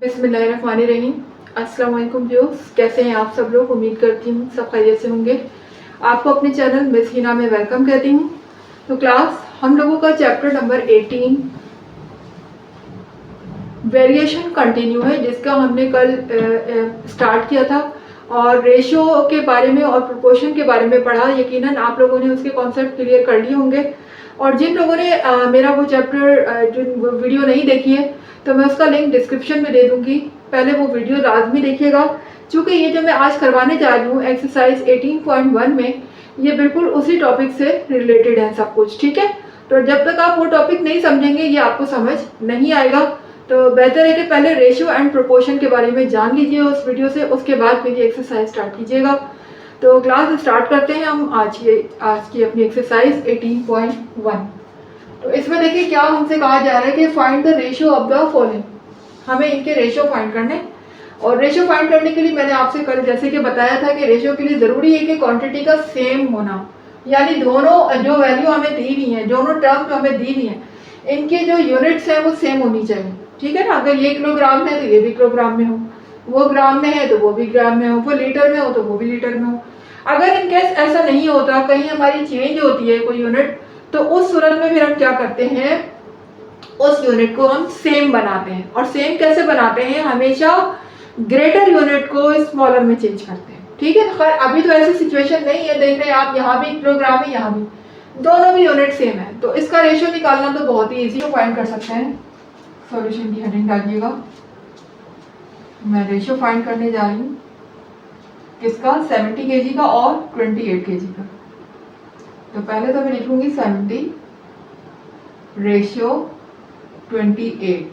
बिस्मिल्लाहिर्रहमानिर्रहीम। अस्सलाम वालेकुम व्यूअर्स, कैसे हैं आप सब लोग। उम्मीद करती हूँ सब खैरियत से होंगे। आपको अपने चैनल मिस हिना में वेलकम कहती हूँ। तो क्लास हम लोगों का चैप्टर नंबर 18 वेरिएशन कंटिन्यू है, जिसका हमने कल स्टार्ट किया था और रेशियो के बारे में और प्रोपोर्शन के बारे में पढ़ा। यकीनन आप लोगों ने उसके कॉन्सेप्ट क्लियर कर लिए होंगे। और जिन लोगों ने मेरा वो चैप्टर जो वीडियो नहीं देखी है, तो मैं उसका लिंक डिस्क्रिप्शन में दे दूंगी। पहले वो वीडियो लाजमी देखिएगा, क्योंकि ये जो मैं आज करवाने जा रही हूँ एक्सरसाइज 18.1 में, ये बिल्कुल उसी टॉपिक से रिलेटेड है सब कुछ। ठीक है, तो जब तक आप वो टॉपिक नहीं समझेंगे ये आपको समझ नहीं आएगा। तो बेहतर है कि पहले रेशियो एंड प्रोपोर्शन के बारे में जान लीजिए उस वीडियो से, उसके बाद मेरी एक्सरसाइज स्टार्ट कीजिएगा। तो क्लास स्टार्ट करते हैं हम आज की अपनी एक्सरसाइज 18.1। तो इसमें देखिए क्या हमसे कहा जा रहा है कि find the ratio of the following. हमें इनके रेशियो फाइंड करने, और रेशियो फाइंड करने के लिए मैंने आपसे कल जैसे कि बताया था कि रेशियो के लिए ज़रूरी है कि क्वांटिटी का सेम होना, यानी दोनों जो वैल्यू हमें दी हुई है, दोनों टर्म जो हमें दी हुई है, इनके जो यूनिट्स हैं वो सेम होनी चाहिए। ठीक है ना, अगर ये किलोग्राम है तो ये भी किलोग्राम में हो, वो ग्राम में है तो वो भी ग्राम में हो, वो लीटर में हो तो वो भी लीटर में हो। अगर इनकेस ऐसा नहीं होता, कहीं हमारी चेंज होती है कोई यूनिट, तो उस सूरत में फिर हम क्या करते हैं, उस यूनिट को हम सेम बनाते हैं। और सेम कैसे बनाते हैं, हमेशा ग्रेटर यूनिट को स्मॉलर में चेंज करते हैं। ठीक है, खैर अभी तो ऐसी सिचुएशन नहीं है, देख रहे हैं आप यहाँ भी किलोग्राम है, यहाँ भी, दोनों भी यूनिट सेम है। तो इसका रेशियो निकालना तो बहुत ही इजी फाइंड कर सकते हैं। सॉल्यूशन की हेडिंग डालिएगा, मैं रेशियो फाइंड करने जा रही हूँ किसका, 70 kg का और 28 kg का। तो पहले तो मैं लिखूंगी 70 रेशियो 28।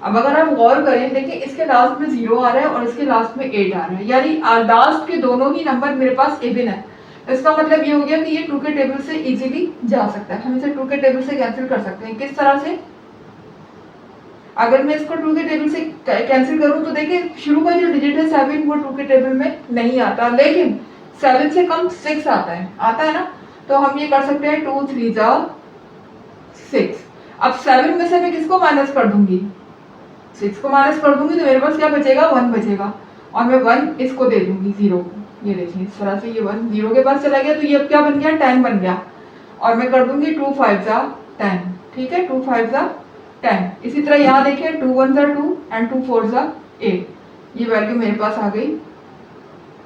अब अगर आप गौर करें, देखिए इसके लास्ट में 0 आ रहा है और इसके लास्ट में 8 आ रहा है, यानी लास्ट के दोनों ही नंबर मेरे पास इवन है। इसका मतलब ये हो गया कि ये 2 के टेबल से इजीली जा सकता है। हम इसे 2 के टेबल से कैंसिल कर सकते हैं। किस तरह से, अगर मैं इसको 2 के टेबल से कैंसिल करूं तो देखिए शुरू का जो डिजिट है 7 वो 2 के टेबल में नहीं आता, लेकिन 7 से कम 6 आता है ना। तो हम ये कर सकते हैं 2 3 जा 6। अब 7 में से मैं किसको माइनस कर दूंगी, 6 को माइनस कर दूंगी, तो मेरे पास क्या बचेगा, 1 बचेगा। और मैं 1 इसको दे दूंगी 0 को। ये देखिए इस तरह से ये 1 0 के पास चला गया, तो ये अब क्या बन गया, 10 बन गया। और मैं कर दूंगी 2 5 जा 10। ठीक है, 2 5 जा 10। इसी तरह यहाँ देखिए 2 1 जा 2 एंड 2 4 जा 8। ये वैल्यू मेरे पास आ गई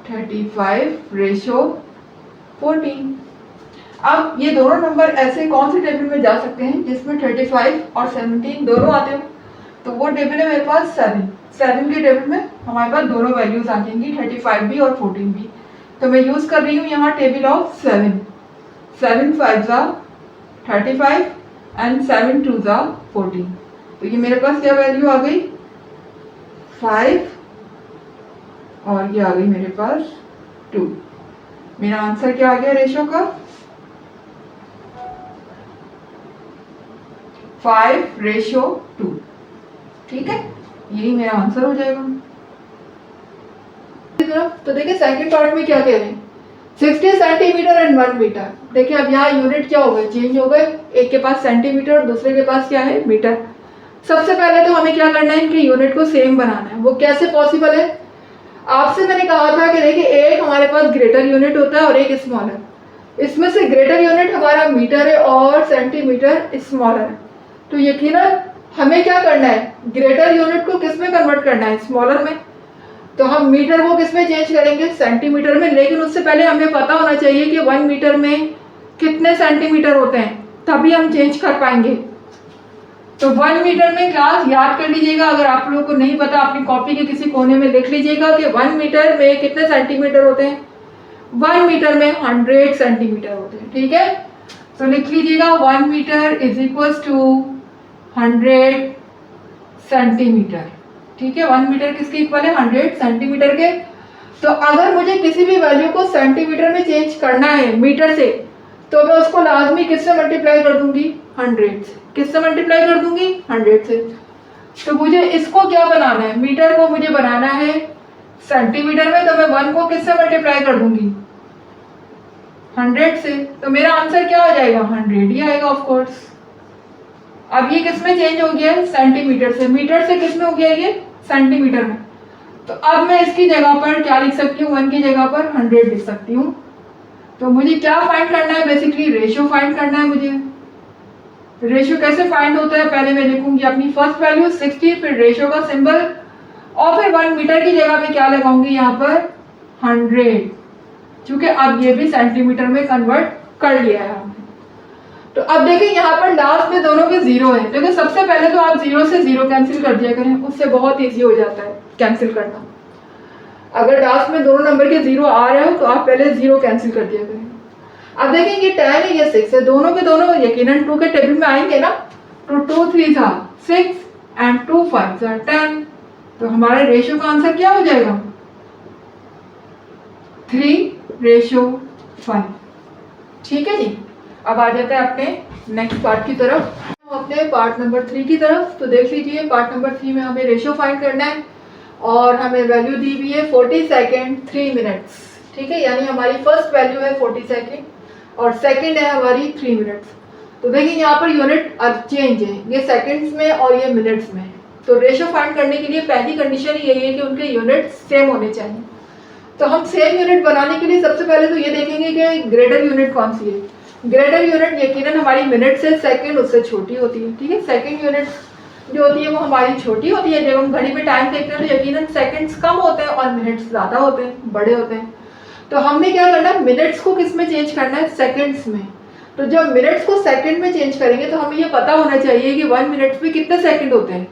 35 रेशियो 14। अब ये दोनों नंबर ऐसे कौन से टेबल में जा सकते हैं जिसमें 35 और 17 दोनों आते हो, तो वो टेबल है मेरे पास 7 के टेबल में हमारे पास दोनों वैल्यूज आ जाएंगी, 35 भी और 14 भी। तो मैं यूज कर रही हूँ यहाँ टेबल ऑफ 7 5 जा 35 एंड 7 2 जा 14। तो ये मेरे पास क्या वैल्यू आ गई, 5 और ये आ गई मेरे पास 2। मेरा आंसर क्या आ गया रेशियो का, 5 रेशियो 2। ठीक है, यही मेरा आंसर हो जाएगा। तो देखिए सेकंड पार्ट में क्या कह रहे हैं, 60 सेंटीमीटर एंड 1 मीटर। देखिए अब यहाँ यूनिट क्या हो गए, चेंज हो गए। एक के पास सेंटीमीटर और दूसरे के पास क्या है, मीटर। सबसे पहले तो हमें क्या करना है, इनके यूनिट को सेम बनाना है। वो कैसे पॉसिबल है, आपसे मैंने कहा था कि देखिए एक हमारे पास ग्रेटर यूनिट होता है और एक स्मॉलर। इसमें से ग्रेटर यूनिट हमारा मीटर है और सेंटीमीटर स्मॉलर है। तो यकीनन हमें क्या करना है, ग्रेटर यूनिट को किस में कन्वर्ट करना है, स्मॉलर में। तो हम मीटर को किस में चेंज करेंगे, सेंटीमीटर में। लेकिन उससे पहले हमें पता होना चाहिए कि 1 मीटर में कितने सेंटीमीटर होते हैं, तभी हम चेंज कर पाएंगे। तो 1 मीटर में क्लास याद कर लीजिएगा, अगर आप लोगों को नहीं पता अपनी कॉपी के किसी कोने में लिख लीजिएगा कि 1 मीटर में कितने सेंटीमीटर होते हैं। 1 मीटर में 100 सेंटीमीटर होते हैं। ठीक है, तो लिख लीजिएगा 1 metre is equal to 100 centimetre. ठीक है, 1 मीटर किसके इक्वल है, 100 सेंटीमीटर के। तो अगर मुझे किसी भी वैल्यू को सेंटीमीटर में चेंज करना है मीटर से, तो मैं उसको लाजमी किससे मल्टीप्लाई कर दूंगी, 100 से। किससे मल्टीप्लाई कर दूंगी, 100 से। तो मुझे इसको क्या बनाना है, मीटर को मुझे बनाना है सेंटीमीटर में, तो मैं 1 को किससे मल्टीप्लाई कर दूंगी, 100 से। तो मेरा आंसर क्या आ जाएगा, 100 ही आएगा ऑफ कोर्स। अब ये किस में चेंज हो गया है? सेंटीमीटर से। मीटर से किस में हो गया ये? सेंटीमीटर में। तो अब मैं इसकी जगह पर क्या लिख सकती हूँ? 1 की जगह पर 100 लिख सकती हूँ। तो मुझे क्या फाइंड करना है? बेसिकली रेशियो फाइंड करना है मुझे। रेशियो कैसे फाइंड होता है? पहले मैं लिखूंगी अपनी फर्स्ट वैल्यू 60, फिर रेशियो का सिंबल, और फिर 1 मीटर की जगह पे क्या लगाऊंगी? यहाँ पर 100, क्योंकि अब ये भी सेंटीमीटर में कन्वर्ट कर लिया है हमने। तो अब देखिए यहाँ पर लास्ट में दोनों के 0 है। देखो सबसे पहले तो आप 0 से 0 कैंसिल कर दिया करें, उससे बहुत ईजी हो जाता है कैंसिल करना। अगर लास्ट में दोनों नंबर के 0 आ रहे हो तो आप पहले 0 कैंसिल कर दिया करें। अब देखें ये 10 है, ये 6 है, दोनों के दोनों यकीनन 2 के टेबल में आएंगे ना। तो 2 3 था 6 एंड 2 5 था 10। तो हमारे रेशियो का आंसर क्या हो जाएगा? 3:5। ठीक है जी। अब आ जाते हैं अपने नेक्स्ट पार्ट की तरफ, अपने पार्ट नंबर 3 की तरफ। तो देख लीजिए पार्ट नंबर 3 में हमें रेशियो फाइंड करना है और हमें वैल्यू दी हुई है 40 सेकेंड 3 मिनट्स। ठीक है, यानी हमारी फर्स्ट वैल्यू है 40 सेकेंड और सेकेंड है हमारी 3 मिनट्स। तो देखिए यहाँ पर यूनिट चेंज है, ये सेकेंड्स में और ये मिनट्स में। तो रेशियो फाइंड करने के लिए पहली कंडीशन यही है कि उनके यूनिट सेम होने चाहिए। तो हम सेम यूनिट बनाने के लिए सबसे पहले तो ये देखेंगे कि ग्रेटर यूनिट कौन सी है। ग्रेटर यूनिट यकीनन हमारी मिनट से सेकंड उससे छोटी होती है। ठीक है, सेकंड यूनिट जो होती है वो हमारी छोटी होती है। जब हम घड़ी में टाइम देखते हैं तो यकीनन सेकंड्स कम होते हैं और मिनट्स ज़्यादा होते हैं, बड़े होते हैं। तो हमने क्या करना है? मिनट्स को किस में चेंज करना है? सेकंड्स में। तो जब मिनट्स को सेकंड में चेंज करेंगे तो हमें ये पता होना चाहिए कि 1 मिनट में कितने सेकंड होते हैं।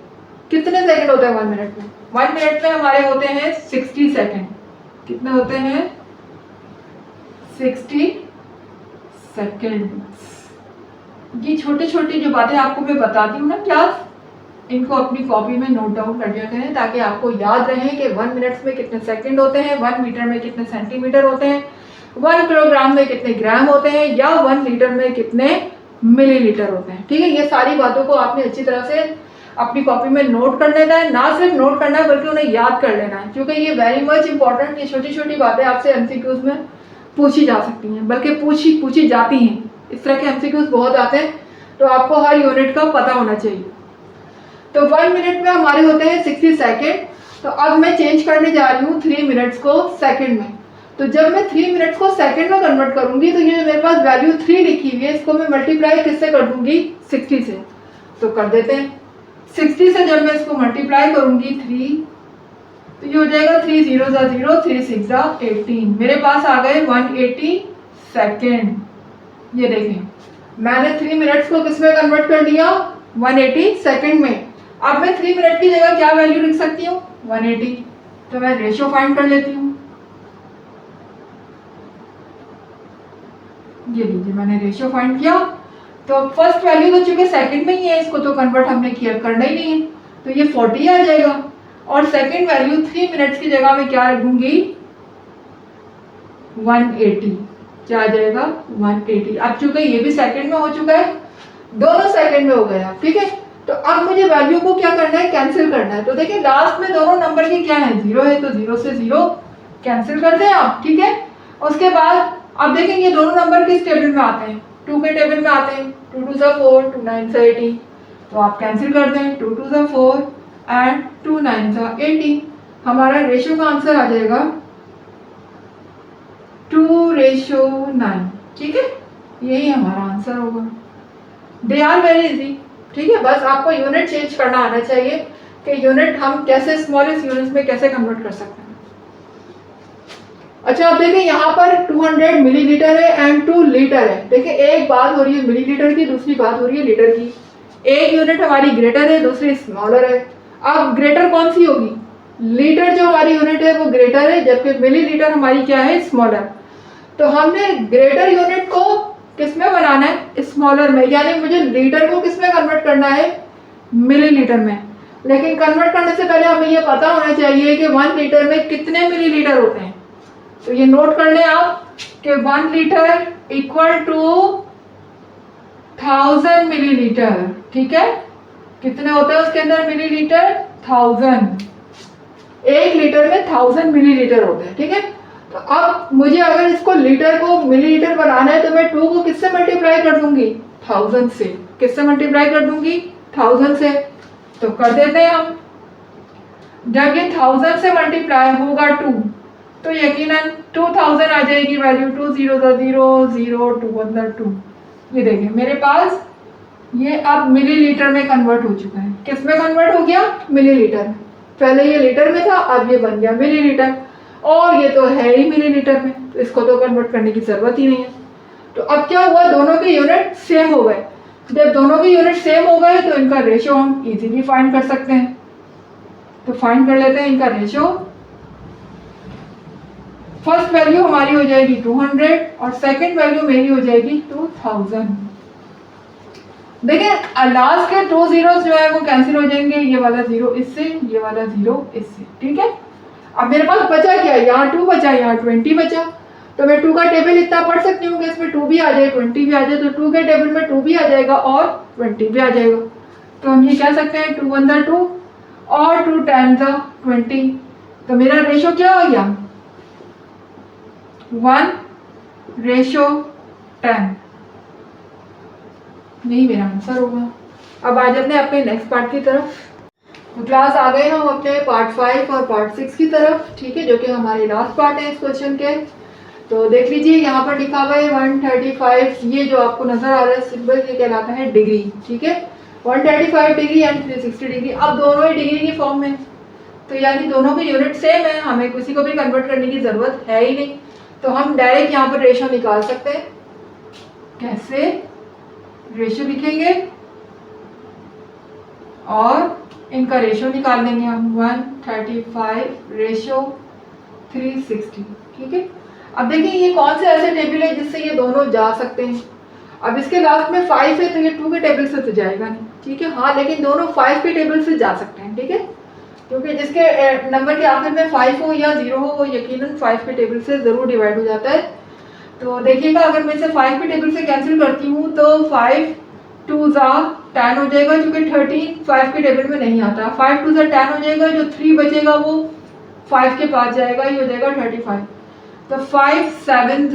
कितने सेकंड होते हैं 1 मिनट में? 1 मिनट में हमारे होते हैं 60 सेकंड। कितने होते हैं? 60 सेकंड। ये छोटी छोटी जो बातें आपको मैं बताती हूँ ना क्लास, इनको अपनी कॉपी में नोट डाउन कर दिया करें ताकि आपको याद रहे कि 1 मिनट में कितने सेकंड होते हैं, 1 मीटर में कितने सेंटीमीटर होते हैं, 1 किलोग्राम में कितने ग्राम होते हैं, या 1 लीटर में कितने मिलीलीटर होते हैं। ठीक है, ये सारी बातों को आपने अच्छी तरह से अपनी कॉपी में नोट कर लेना है। ना सिर्फ नोट करना है बल्कि उन्हें याद कर लेना है, क्योंकि ये वेरी मच इंपॉर्टेंट। ये छोटी छोटी बातें आपसे एमसीक्यूज में पूछी जा सकती हैं, बल्कि पूछी जाती हैं। इस तरह के एमसीक्यूज बहुत आते हैं, तो आपको हर यूनिट का पता होना चाहिए। तो 1 मिनट में हमारे होते हैं 60 सेकेंड। तो अब मैं चेंज करने जा रही हूँ 3 मिनट्स को सेकंड में। तो जब मैं 3 मिनट्स को सेकंड में कन्वर्ट करूंगी तो ये जो मेरे पास वैल्यू 3 लिखी हुई है, इसको मैं मल्टीप्लाई किससे कर दूंगी? 60 से। तो कर देते हैं। 60 से जब मैं इसको मल्टीप्लाई करूंगी 3, तो ये हो जाएगा 3 0 0, 3 6 18। मेरे पास आ गए 180 सेकेंड। ये देखें, मैंने 3 मिनट्स को किस में कन्वर्ट कर दिया? 180 सेकेंड में। अब मैं 3 मिनट की जगह क्या वैल्यू लिख सकती हूँ? 180। तो मैं रेशियो फाइंड कर लेती हूँ। ये लीजिए, मैंने रेशियो फाइंड किया। तो फर्स्ट वैल्यू तो चूंकि सेकंड में ही है, इसको तो कन्वर्ट हमने किया करना ही नहीं है, तो ये 40 आ जाएगा। और सेकंड वैल्यू 3 मिनट्स की जगह में क्या रखूंगी? 180। क्या आ जाएगा? 180। अब चूंकि ये भी सेकंड में हो चुका है, दोनों सेकंड में हो गया। ठीक है, तो अब मुझे वैल्यू को क्या करना है? कैंसिल करना है। तो देखिए लास्ट में दोनों नंबर के क्या है? 0 है, तो 0 से 0 कैंसिल कर दें आप। ठीक है, उसके बाद अब देखें ये दोनों नंबर किस टेबल में आते हैं? 2 के टेबल में आते हैं। 2 2 4, 2 9 80। तो आप कैंसिल कर दें। 2 2 4 एंड 2 9 80। हमारा रेशियो का आंसर आ जाएगा 2:9। ठीक है, यही हमारा आंसर होगा। They are very easy. ठीक है, बस आपको यूनिट चेंज करना आना चाहिए कि यूनिट हम कैसे स्मॉलेस्ट यूनिट्स में कैसे कन्वर्ट कर सकते हैं। अच्छा, अब देखिए यहाँ पर 200 मिलीलीटर है एंड 2 लीटर है। देखिए एक बात हो रही है मिलीलीटर की, दूसरी बात हो रही है लीटर की। एक यूनिट हमारी ग्रेटर है, दूसरी स्मॉलर है। अब ग्रेटर कौन सी होगी? लीटर जो हमारी यूनिट है वो ग्रेटर है, जबकि मिलीलीटर हमारी क्या है? स्मॉलर। तो हमने ग्रेटर यूनिट को किस में बनाना है? स्मॉलर में। यानी मुझे लीटर को किस में कन्वर्ट करना है? मिलीलीटर में। लेकिन कन्वर्ट करने से पहले हमें ये पता होना चाहिए कि 1 लीटर में कितने मिलीलीटर होते हैं। तो ये नोट कर लें आप कि 1 लीटर इक्वल टू 1000 मिलीलीटर। ठीक है, कितने होते हैं उसके अंदर मिलीलीटर? 1000। 1 लीटर में 1000 मिलीलीटर होते हैं। ठीक है, तो अब मुझे अगर इसको लीटर को मिलीलीटर बनाना है तो मैं 2 को किससे मल्टीप्लाई कर दूंगी? 1000 से। किससे मल्टीप्लाई कर दूंगी? 1000 से, तो कर देते हैं हम। जब ये 1000 से मल्टीप्लाई होगा 2, तो यकीनन 2000 आ जाएगी वैल्यू। 2 0 0 0 2 अंदर 2। ये देखिए मेरे पास ये अब मिलीलीटर में कन्वर्ट हो चुका है। किस में कन्वर्ट हो गया? मिलीलीटर में। पहले ये लीटर में था, अब ये बन गया मिलीलीटर, और ये तो है ही मिलीलीटर में, तो इसको तो कन्वर्ट करने की ज़रूरत ही नहीं है। तो अब क्या हुआ, दोनों के यूनिट सेम हो गए। जब दोनों के यूनिट सेम हो गए तो इनका रेशियो हम इजीली फाइंड कर सकते हैं। तो फाइंड कर लेते हैं इनका रेशियो। फर्स्ट वैल्यू हमारी हो जाएगी 200 और सेकंड वैल्यू मेरी हो जाएगी 2000। देखिए लास्ट के 2 zeros जो है वो कैंसिल हो जाएंगे, ये वाला 0 इससे, ये वाला 0 इससे, ठीक है। अब मेरे पास बचा क्या, यहाँ 2 बचा, यहाँ 20 बचा। तो मैं 2 का टेबल इतना पढ़ सकती हूँ कि इसमें 2 भी आ जाए 20 भी आ जाए। तो 2 के टेबल में 2 भी आ जाएगा और 20 भी आ जाएगा। तो हम ये कह सकते हैं 2 1 2 और 2 10 20। तो मेरा रेशो क्या हो गया, 1:10। यही मेरा आंसर होगा। अब आ जाते हैं अपने नेक्स्ट पार्ट की तरफ। तो क्लास आ गए हम अपने पार्ट 5 और पार्ट 6 की तरफ, ठीक है, जो कि हमारे लास्ट पार्ट है इस क्वेश्चन के। तो देख लीजिए यहाँ पर लिखा हुआ है 135, ये जो आपको नजर आ रहा है सिंबल, ये कहलाता है डिग्री, ठीक है। 135 डिग्री एंड 360 डिग्री। अब दोनों ही डिग्री की फॉर्म में, तो यानी दोनों के यूनिट सेम है, हमें किसी को भी कन्वर्ट करने की जरूरत है ही नहीं। तो हम डायरेक्ट यहाँ पर रेशो निकाल सकते हैं। कैसे रेशो लिखेंगे और इनका रेशो निकाल देंगे हम, 135 रेशो 360, ठीक है। अब देखिए ये कौन से ऐसे टेबल है जिससे ये दोनों जा सकते हैं। अब इसके लास्ट में 5 है तो ये 2 के टेबल से तो जाएगा नहीं, ठीक है। हाँ लेकिन दोनों 5 के टेबल से जा सकते हैं, ठीक है, क्योंकि जिसके नंबर के आखिर में 5 हो या 0 हो वो यकीनन 5 के टेबल से ज़रूर डिवाइड हो जाता है। तो देखिएगा अगर मैं इसे 5 के टेबल से कैंसिल करती हूँ तो 5 2 10 हो जाएगा, जो कि 13 5 के टेबल में नहीं आता। 5 2 10 हो जाएगा, जो 3 बचेगा वो 5 के पास जाएगा, ये हो जाएगा 35। तो 5 7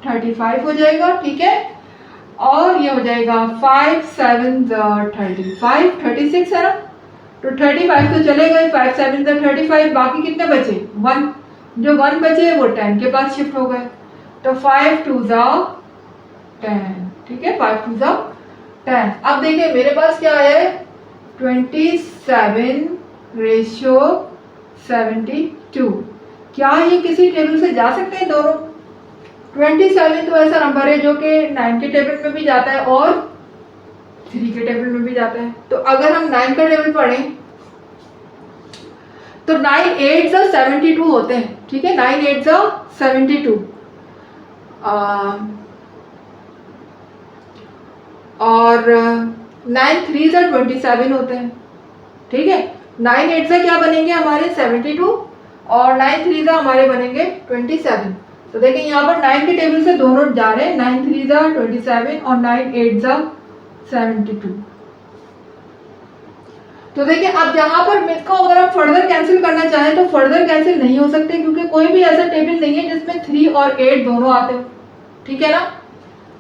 35 हो जाएगा, ठीक है। और ये हो जाएगा 5 7 35 36 है ना, तो 35 तो चले गए, 5 7 35, बाकी कितने बचे 1, जो 1 बचे वो 10 के पास शिफ्ट हो गए। तो 5 2 10, ठीक है, 5 2 10। अब देखिए मेरे पास क्या है 27 रेशो 72। क्या ये किसी टेबल से जा सकते हैं दोनों? 27 तो ऐसा नंबर है जो कि 9 के टेबल में भी जाता है और 3 के टेबल में भी जाता है। तो अगर हम 9 का टेबल पढ़ें तो 9 8 72 होते हैं, ठीक है, 9 8 72 और 9 3 27 होते हैं, ठीक है। 9 8 से क्या बनेंगे हमारे 72 और 9 3 हमारे बनेंगे 27। तो देखिए यहाँ पर 9 के टेबल से दोनों जा रहे हैं, 9 3 27 और 9 8 72। तो देखिए अब यहाँ पर इसको अगर हम फर्दर कैंसिल करना चाहें तो फर्दर कैंसिल नहीं हो सकते, क्योंकि कोई भी ऐसा टेबल नहीं है जिसमें 3 और 8 दोनों आते हो, ठीक है ना।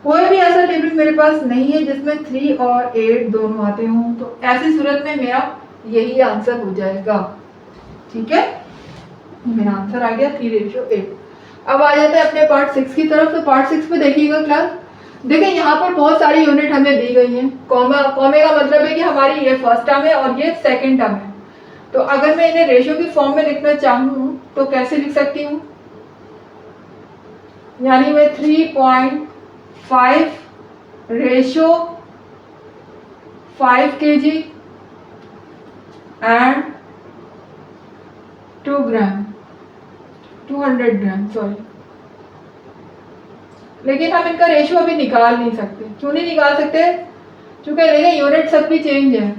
कोई भी ऐसा टेबल मेरे पास नहीं है जिसमें 3 और 8 दोनों आते हों। तो ऐसी सूरत में मेरा यही आंसर हो जाएगा, ठीक है। मेरा आंसर आ गया 3:8। अब आ जाते हैं अपने पार्ट 6 की तरफ। तो पार्ट 6 में देखिएगा क्लास, देखिए यहाँ पर बहुत सारी यूनिट हमें दी गई हैं। कॉमे का मतलब है कि हमारी ये फर्स्ट टर्म है और ये सेकंड टर्म है। तो अगर मैं इन्हें रेशियो की फॉर्म में लिखना चाहूँ तो कैसे लिख सकती हूँ, यानी मैं 3.5 ratio 5 kg and 200 gram, sorry. लेकिन हम इनका रेशियो अभी निकाल नहीं सकते। क्यों नहीं निकाल सकते? क्योंकि देखिए यूनिट सब भी चेंज है।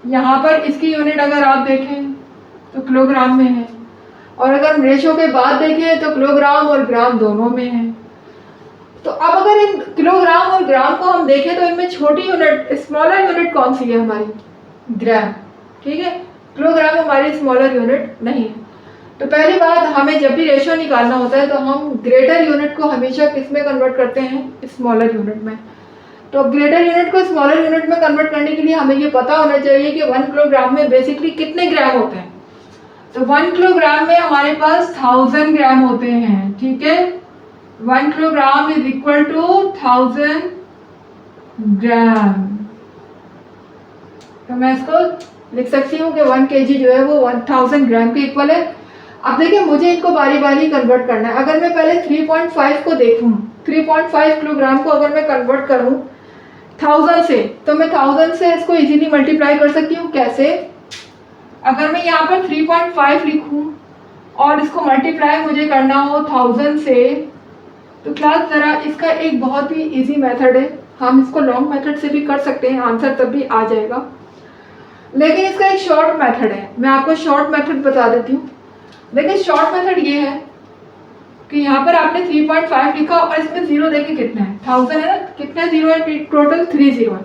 यहाँ पर इसकी यूनिट अगर आप देखें तो किलोग्राम में है, और अगर हम रेशियो के बाद देखें तो किलोग्राम और ग्राम दोनों में है। तो अब अगर इन किलोग्राम और ग्राम को हम देखें तो इनमें छोटी यूनिट, स्मॉलर यूनिट कौन सी है हमारी? ग्राम, ठीक है। किलोग्राम हमारी स्मॉलर यूनिट नहीं है। तो पहली बात, हमें जब भी रेशियो निकालना होता है तो हम ग्रेटर यूनिट को हमेशा किस में कन्वर्ट करते हैं? स्मॉलर यूनिट में। तो ग्रेटर यूनिट को स्मॉलर यूनिट में कन्वर्ट करने के लिए हमें ये पता होना चाहिए कि 1 किलोग्राम में बेसिकली कितने ग्राम होते हैं। तो 1 किलोग्राम में हमारे पास 1000 ग्राम होते हैं, ठीक है। 1 किलोग्राम इज इक्वल टू 1000 ग्राम। तो मैं इसको लिख सकती हूँ कि 1 kg जो है वो 1000 ग्राम के इक्वल है। अब देखिए मुझे इनको बारी बारी कन्वर्ट करना है। अगर मैं पहले 3.5 को देखूँ, 3.5 किलोग्राम को अगर मैं कन्वर्ट करूँ 1000 से, तो मैं 1000 से इसको इजीली मल्टीप्लाई कर सकती हूँ। कैसे? अगर मैं यहाँ पर 3.5 लिखूँ और इसको मल्टीप्लाई मुझे करना हो 1000 से, तो क्लास ज़रा इसका एक बहुत ही इजी मेथड है। हम इसको लॉन्ग मेथड से भी कर सकते हैं, आंसर तब भी आ जाएगा, लेकिन इसका एक शॉर्ट मेथड है। मैं आपको शॉर्ट मेथड बता देती हूँ। देखिए शॉर्ट मेथड ये है कि यहाँ पर आपने 3.5 लिखा और इसमें जीरो देखे कितने हैं, 1000 है ना, कितने जीरो है टोटल, 3 जीरो है।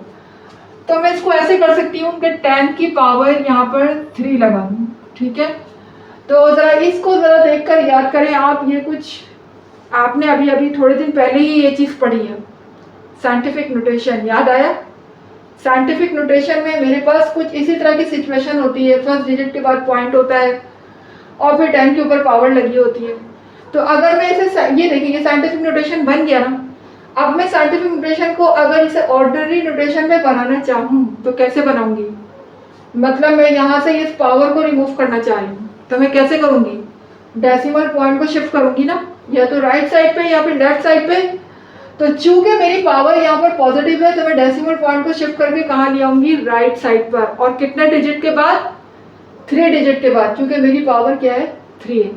तो मैं इसको ऐसे कर सकती हूँ कि 10 की पावर यहाँ पर 3 लगा दूँ, ठीक है। तो ज़रा इसको ज़रा देखकर याद करें आप। ये कुछ आपने अभी अभी थोड़े दिन पहले ही ये चीज़ पढ़ी है, साइंटिफिक नोटेशन, याद आया? साइंटिफिक नोटेशन में मेरे पास कुछ इसी तरह की सिचुएशन होती है। फर्स्ट डिजिट के बाद पॉइंट होता है और फिर 10 के ऊपर पावर लगी होती है। तो अगर मैं इसे ये देखिए साइंटिफिक नोटेशन बन गया ना। अब मैं साइंटिफिक नोटेशन को अगर इसे ऑर्डिनरी नोटेशन में बनाना चाहूँ तो कैसे बनाऊंगी? मतलब मैं यहाँ से इस पावर को रिमूव करना चाह रही हूँ, तो मैं कैसे करूँगी? डेसिमल पॉइंट को शिफ्ट करूँगी ना, या तो राइट साइड पे या फिर लेफ्ट साइड पे। तो चूंकि मेरी पावर यहाँ पर पॉजिटिव है तो मैं डेसिमल पॉइंट को शिफ्ट करके कहाँ ले आऊँगी? राइट साइड पर। और कितने डिजिट के बाद? 3 डिजिट के बाद, क्योंकि मेरी पावर क्या है? 3 है।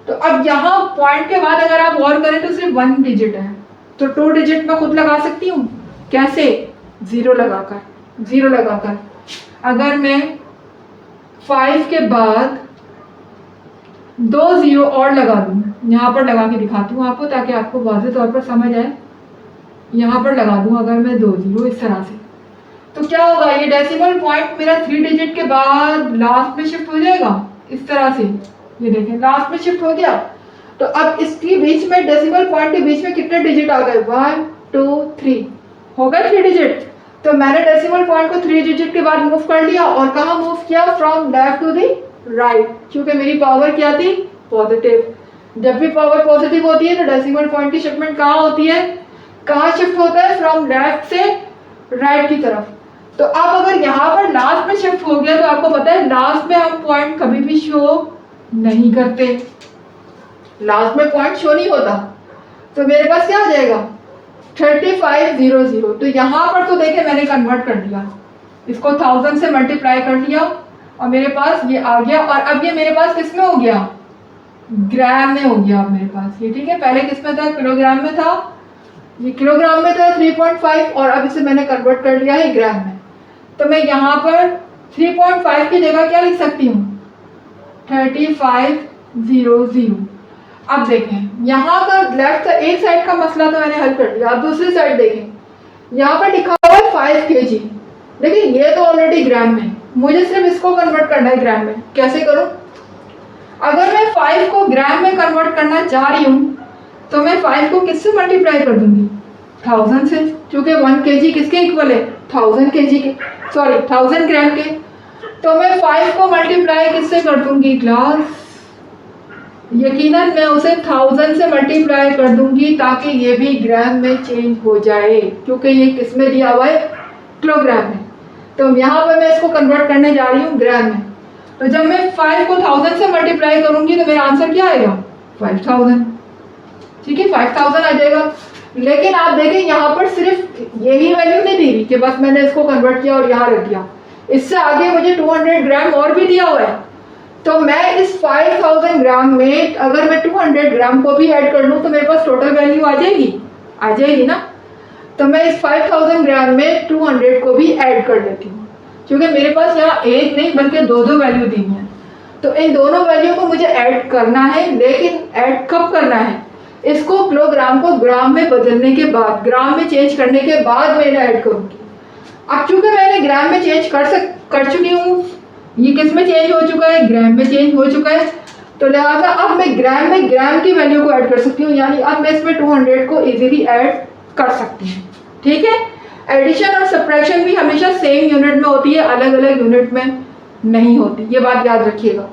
तो अब यहाँ पॉइंट के बाद अगर आप और करें तो सिर्फ 1 डिजिट है, तो 2 डिजिट में खुद लगा सकती हूँ। कैसे? जीरो लगाकर। अगर मैं 5 के बाद 2 जीरो और लगा दूँ, यहाँ पर लगा के दिखाती हूँ आपको ताकि आपको वाज़ेह तौर पर समझ आए। यहाँ पर लगा दूँ अगर मैं 2 जीरो इस तरह से, तो क्या होगा? ये डेसिमल पॉइंट मेरा 3 डिजिट के बाद लास्ट में शिफ्ट हो जाएगा इस तरह से। ये देखें लास्ट में शिफ्ट हो गया। तो अब इसके बीच में डेसिमल पॉइंट के बीच में कितने डिजिट आ गए? 1 2 3 हो गए 3 डिजिट। तो मैंने डेसिमल पॉइंट को 3 डिजिट के बाद मूव कर लिया। और कहाँ मूव किया? From left to the right, क्योंकि मेरी पावर क्या थी? पॉजिटिव। जब भी पावर पॉजिटिव होती है तो डेसिमल पॉइंट की शिफ्टमेंट कहाँ होती है? कहाँ शिफ्ट होता है? फ्रॉम लेफ्ट से राइट की तरफ। तो अब अगर यहाँ पर लास्ट में शिफ्ट हो गया तो आपको पता है लास्ट में हम पॉइंट कभी भी शो नहीं करते, लास्ट में पॉइंट शो नहीं होता। तो मेरे पास क्या आ जाएगा? 3500। तो यहाँ पर तो देखे मैंने कन्वर्ट कर दिया, इसको 1000 से मल्टीप्लाई कर लिया और मेरे पास ये आ गया। और अब ये मेरे पास किस में हो गया? ग्राम में हो गया अब मेरे पास ये, ठीक है। पहले किस में था? किलोग्राम में था। ये किलोग्राम में था 3.5 और अब इसे मैंने कन्वर्ट कर लिया है ग्राम में। तो मैं यहाँ पर 3.5 की जगह क्या लिख सकती हूँ? 3500। अब देखें यहाँ का लेफ्ट एक साइड का मसला तो मैंने हल कर दिया। अब दूसरी साइड देखें, यहाँ पर लिखा हुआ है 5 kg। लेकिन ये तो ऑलरेडी ग्राम में, मुझे सिर्फ इसको कन्वर्ट करना है ग्राम में। कैसे करूँ? अगर मैं 5 को ग्राम में कन्वर्ट करना चाह रही हूँ तो मैं 5 को किससे मल्टीप्लाई कर दूंगी? 1000 से, क्योंकि 1 kg किसके इक्वल है? 1000 kg के, सॉरी 1000 ग्राम के। तो मैं 5 को मल्टीप्लाई किससे कर दूंगी क्लास? यकीनन मैं उसे 1000 से मल्टीप्लाई कर दूंगी ताकि ये भी ग्राम में चेंज हो जाए, क्योंकि ये किस में दिया हुआ है? किलोग्राम में। तो यहाँ पर मैं इसको कन्वर्ट करने जा रही हूँ ग्राम में। तो जब मैं 5 को 1000 से मल्टीप्लाई करूंगी तो मेरा आंसर क्या आएगा? 5000, ठीक है, 5000 आ जाएगा। लेकिन आप देखें यहाँ पर सिर्फ यही वैल्यू नहीं दी हुई कि बस मैंने इसको कन्वर्ट किया और यहाँ रख दिया। इससे आगे मुझे 200 ग्राम और भी दिया हुआ है। तो मैं इस 5000 ग्राम में अगर मैं 200 ग्राम को भी ऐड कर लूँ तो मेरे पास टोटल वैल्यू आ जाएगी ना। तो मैं इस 5000 ग्राम में 200 को भी ऐड कर लेती हूँ, क्योंकि मेरे पास यहाँ एक नहीं बल्कि दो वैल्यू दी हैं। तो इन दोनों वैल्यू को मुझे ऐड करना है, लेकिन ऐड कब करना है? इसको किलोग्राम को ग्राम में बदलने के बाद, ग्राम में चेंज करने के बाद मैं ऐड करूँगी। अब चूंकि मैंने ग्राम में चेंज कर चुकी हूँ, ये किस में चेंज हो चुका है? ग्राम में चेंज हो चुका है। तो लिहाजा अब मैं ग्राम में ग्राम की वैल्यू को ऐड कर सकती हूँ, यानी अब मैं इसमें 200 को इजीली ऐड कर सकती हूँ, ठीक है। एडिशन और सब्ट्रैक्शन भी हमेशा सेम यूनिट में होती है, अलग अलग यूनिट में नहीं होती, ये बात याद रखिएगा।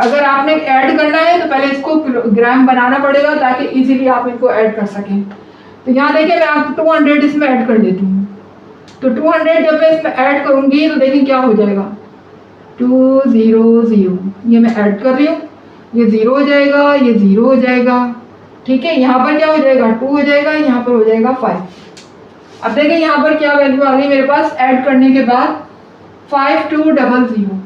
अगर आपने ऐड करना है तो पहले इसको ग्राम बनाना पड़ेगा ताकि इजीली आप इनको ऐड कर सकें। तो यहाँ देखिए मैं आपको 200 इसमें ऐड कर देती हूँ। तो 200 जब मैं इसमें ऐड करूँगी तो देखिए क्या हो जाएगा, 200, ये मैं ऐड कर रही हूँ, ये 0 हो जाएगा, ये 0 हो जाएगा, ठीक है। यहाँ पर क्या हो जाएगा, 2 हो जाएगा, यहाँ पर हो जाएगा 5। अब देखिए यहाँ पर क्या वैल्यू आ गई मेरे पास ऐड करने के बाद, 5200।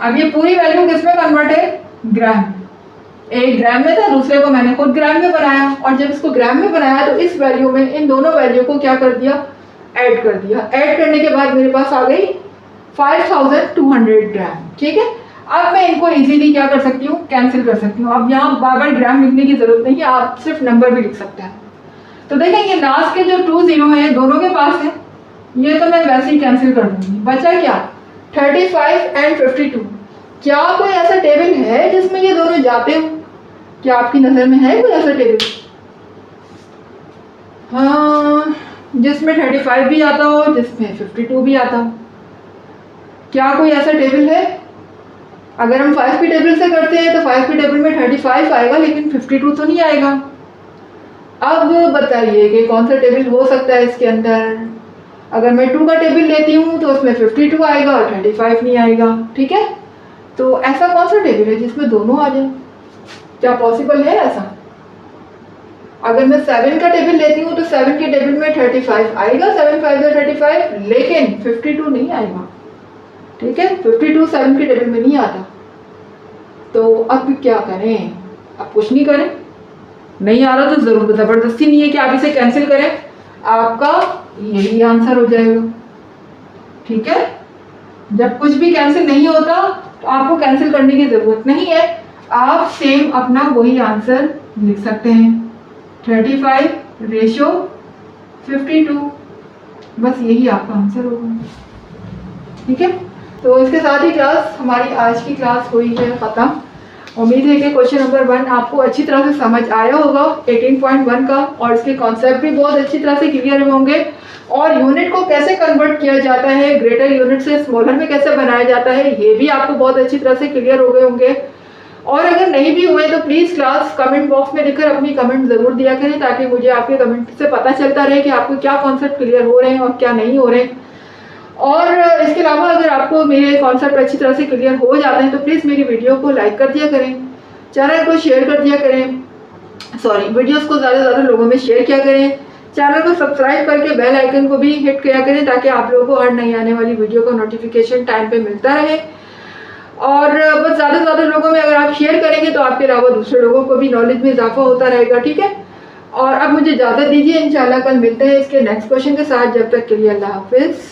अब ये पूरी वैल्यू किस में कन्वर्ट है, ग्राम। एक ग्राम में था, दूसरे को मैंने खुद ग्राम में बनाया, और जब इसको ग्राम में बनाया तो इस वैल्यू में इन दोनों वैल्यू को क्या कर दिया, ऐड कर दिया। ऐड करने के बाद मेरे पास आ गई 5200 ग्राम, ठीक है। अब मैं इनको इजीली क्या कर सकती हूँ, कैंसिल कर सकती हूँ। अब यहाँ बार बार ग्राम लिखने की जरूरत नहीं है, आप सिर्फ नंबर भी लिख सकते हैं। तो देखें ये लास्ट के जो 20 है दोनों के पास है, ये तो मैं वैसे ही कैंसिल कर दूंगी। बचा क्या, 35 एंड 52। क्या कोई ऐसा टेबल है जिसमें ये दोनों जाते हो, क्या आपकी नजर में है कोई ऐसा टेबल? हाँ, जिसमें 35 भी आता हो, जिसमें 52 भी आता हो, क्या कोई ऐसा टेबल है? अगर हम 5 के टेबल से करते हैं तो 5 के टेबल में 35 आएगा लेकिन 52 तो नहीं आएगा। अब बताइए कि कौन सा टेबल हो सकता है इसके अंदर। अगर मैं 2 का टेबल लेती हूँ तो उसमें 52 आएगा और 35 नहीं आएगा, ठीक है। तो ऐसा कौन सा टेबल है जिसमें दोनों आ जाए, क्या पॉसिबल है ऐसा? अगर मैं 7 का टेबल लेती हूँ तो 7 के टेबल में 35 आएगा, 7 5 35, लेकिन 52 नहीं आएगा, ठीक है। 52 7 के टेबल में नहीं आता। तो अब क्या करें, अब कुछ नहीं करें, नहीं आ रहा तो जरूर जबरदस्ती नहीं है कि आप इसे कैंसिल करें, आपका यही आंसर हो जाएगा, ठीक है। जब कुछ भी कैंसिल नहीं होता तो आपको कैंसिल करने की जरूरत नहीं है, आप सेम अपना वही आंसर लिख सकते हैं, 35 रेशो 52, बस यही आपका आंसर होगा, ठीक है। तो इसके साथ ही क्लास हमारी आज की क्लास हुई है खत्म। उम्मीद है कि क्वेश्चन नंबर 1 आपको अच्छी तरह से समझ आया होगा 18.1 का, और इसके कॉन्सेप्ट भी बहुत अच्छी तरह से क्लियर होंगे, और यूनिट को कैसे कन्वर्ट किया जाता है, ग्रेटर यूनिट से स्मॉलर में कैसे बनाया जाता है, ये भी आपको बहुत अच्छी तरह से क्लियर हो गए होंगे। और अगर नहीं भी हुए तो प्लीज़ क्लास कमेंट बॉक्स में लिखकर अपनी कमेंट ज़रूर दिया करें, ताकि मुझे आपके कमेंट से पता चलता रहे कि आपको क्या कॉन्सेप्ट क्लियर हो रहे हैं और क्या नहीं हो रहे हैं। और इसके अलावा अगर आपको मेरे कॉन्सेप्ट अच्छी तरह से क्लियर हो जाते हैं तो प्लीज़ मेरी वीडियो को लाइक कर दिया करें, चैनल को शेयर कर दिया करें, वीडियोस को ज़्यादा से ज़्यादा लोगों में शेयर किया करें, चैनल को सब्सक्राइब करके बेल आइकन को भी हिट किया करें ताकि आप लोगों को हर नई आने वाली वीडियो का नोटिफिकेशन टाइम पे मिलता रहे। और बस ज़्यादा से ज़्यादा लोगों में अगर आप शेयर करेंगे तो आपके अलावा दूसरे लोगों को भी नॉलेज में इजाफा होता रहेगा, ठीक है। और अब मुझे इजाज़त दीजिए, इंशाल्लाह कल मिलते हैं इसके नेक्स्ट क्वेश्चन के साथ। जब तक के लिए अल्लाह हाफिज़।